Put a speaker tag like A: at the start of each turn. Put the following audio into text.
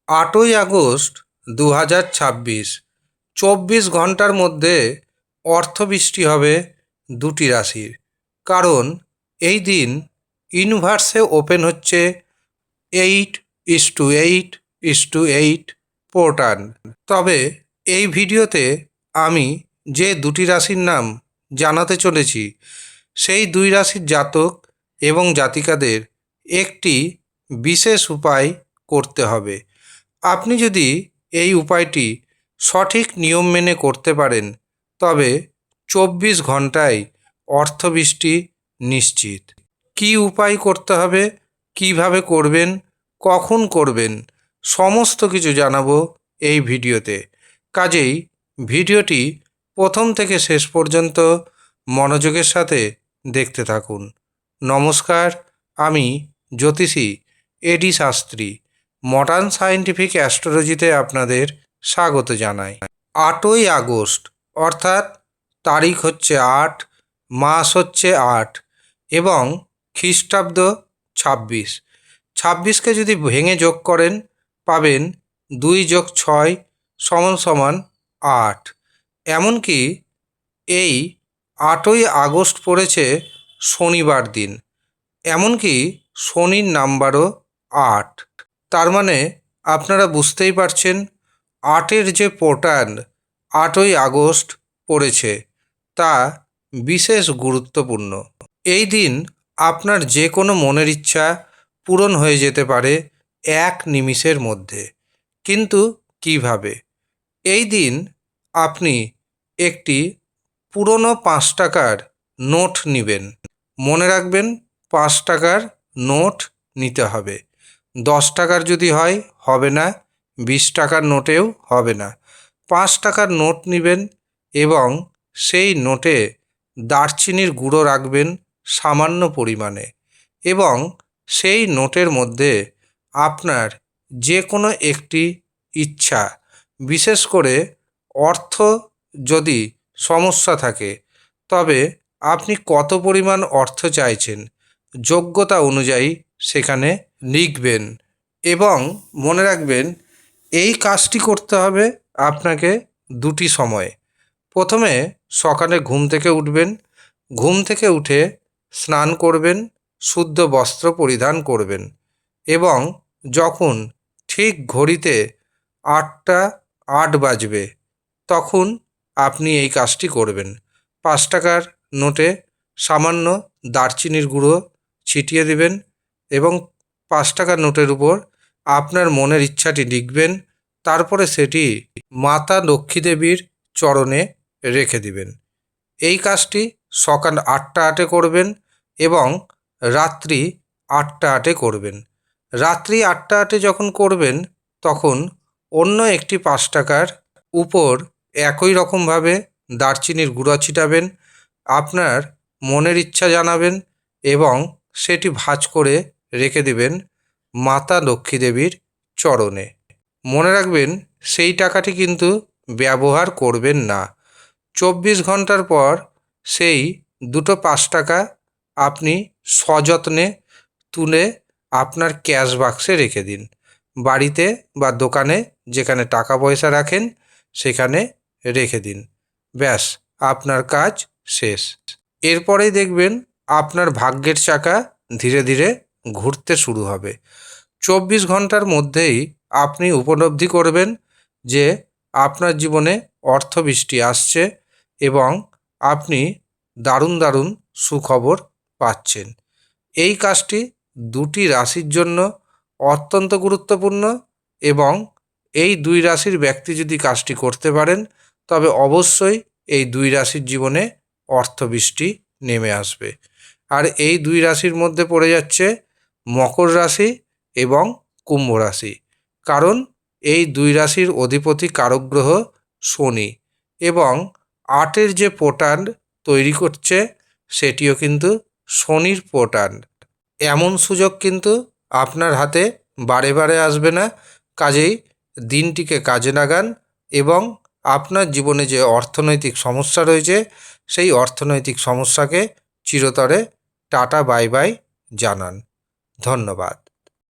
A: 8ই August 2026। 24 ঘন্টার মধ্যে অর্থবৃষ্টি হবে দুটি রাশির। কারণ এই দিন ইউনিভার্সে ওপেন হচ্ছে 8:8:8 পোর্টাল। তবে এই ভিডিওতে আমি যে দুটি রাশির নাম জানাতে চলেছি, সেই দুই রাশির জাতক এবং জাতিকাদের একটি বিশেষ উপায় করতে হবে। আপনি যদি এই উপায়টি সঠিক নিয়ম মেনে করতে পারেন, তবে 24 ঘন্টায় অর্থবৃষ্টি নিশ্চিত। কী উপায় করতে হবে, কিভাবে করবেন, কখন করবেন, সমস্ত কিছু জানাবো এই ভিডিওতে। কাজেই ভিডিওটি প্রথম থেকে শেষ পর্যন্ত মনোযোগের সাথে দেখতে থাকুন। নমস্কার, আমি জ্যোতিষী এডি শাস্ত্রী মডার্ন সায়েন্টিফিক অ্যাস্ট্রোলজিতে আপনাদের স্বাগত জানাই। 8ই আগস্ট অর্থাৎ তারিখ হচ্ছে 8, মাস হচ্ছে 8 এবং খ্রিস্টাব্দ 26। 26কে যদি ভেঙে যোগ করেন পাবেন 2+6=8। এমনকি এই 8ই আগস্ট পড়েছে শনিবার দিন, এমনকি শনির নাম্বারও 8। তার মানে আপনারা বুঝতেই পারছেন 8-এর যে পোর্টাল 8ই আগস্ট পড়েছে তা বিশেষ গুরুত্বপূর্ণ। এই দিন আপনার যে কোনো মনের ইচ্ছা পূরণ হয়ে যেতে পারে এক নিমিষের মধ্যে। কিন্তু কিভাবে? এই দিন আপনি একটি পুরনো 5 টাকার নোট নেবেন। মনে রাখবেন 5 টাকার নোট নিতে হবে। 10 টাকার যদি হয় হবে না, 20 টাকার নোটেও হবে না। 5 টাকার নোট নেবেন এবং সেই নোটে দারচিনির গুঁড়ো রাখবেন সামান্য পরিমাণে এবং সেই নোটের মধ্যে আপনার যে কোনো একটি ইচ্ছা, বিশেষ করে অর্থ যদি সমস্যা থাকে, তবে আপনি কত পরিমাণ অর্থ চাইছেন যোগ্যতা অনুযায়ী সেখানে লিখবেন এবং মনে রাখবেন এই কাজটি করতে হবে আপনাকে দুটি সময়ে। প্রথমে সকালে ঘুম থেকে উঠবেন, ঘুম থেকে উঠে স্নান করবেন, শুদ্ধ বস্ত্র পরিধান করবেন এবং যখন ঠিক ঘড়িতে 8:08 বাজবে তখন আপনি এই কাজটি করবেন। 5 টাকার নোটে সামান্য দারচিনির গুঁড়ো ছিটিয়ে দেবেন এবং 5 টাকার নোটের উপর আপনার মনের ইচ্ছাটি লিখবেন। তারপরে সেটি মাতা লক্ষ্মী দেবীর চরণে রেখে দিবেন। এই কাজটি সকাল 8:08 করবেন এবং রাত্রি 8:08 করবেন। রাত্রি 8:08 যখন করবেন তখন অন্য একটি 5 টাকার উপর একই রকমভাবে দারচিনির গুঁড়ো ছিটাবেন, আপনার মনের ইচ্ছা জানাবেন এবং সেটি ভাঁজ করে রেখে দেবেন মাতা লক্ষ্মী দেবীর চরণে। মনে রাখবেন সেই টাকাটি কিন্তু ব্যবহার করবেন না। 24 ঘন্টার পর সেই দুটো 5 টাকা আপনি সযত্নে তুলে আপনার ক্যাশ বাক্সে রেখে দিন। বাড়িতে বা দোকানে যেখানে টাকা পয়সা রাখেন সেখানে রেখে দিন। ব্যাস, আপনার কাজ শেষ। এরপরেই দেখবেন আপনার ভাগ্যের চাকা ধীরে ধীরে ঘুরতে শুরু হবে। 24 ঘন্টার মধ্যেই আপনি উপলব্ধি করবেন যে আপনার জীবনে অর্থবৃষ্টি আসছে এবং আপনি দারুণ দারুণ সুখবর পাচ্ছেন। এই কাজটি দুটি রাশির জন্য অত্যন্ত গুরুত্বপূর্ণ এবং এই দুই রাশির ব্যক্তি যদি কাজটি করতে পারেন তবে অবশ্যই এই দুই রাশির জীবনে অর্থবৃষ্টি নেমে আসবে। আর এই দুই রাশির মধ্যে পড়ে যাচ্ছে মকর রাশি এবং কুম্ভ রাশি। কারণ এই দুই রাশির অধিপতি কারক গ্রহ শনি এবং 8-এর যে পোর্টাল তৈরি করছে সেটিও কিন্তু শনির পোর্টাল। এমন সুযোগ কিন্তু আপনার হাতে বারে বারে আসবে না। কাজেই দিনটিকে কাজে লাগান এবং আপনার জীবনে যে অর্থনৈতিক সমস্যা রয়েছে সেই অর্থনৈতিক সমস্যাকে চিরতরে টাটা বাই বাই জানান। ধন্যবাদ।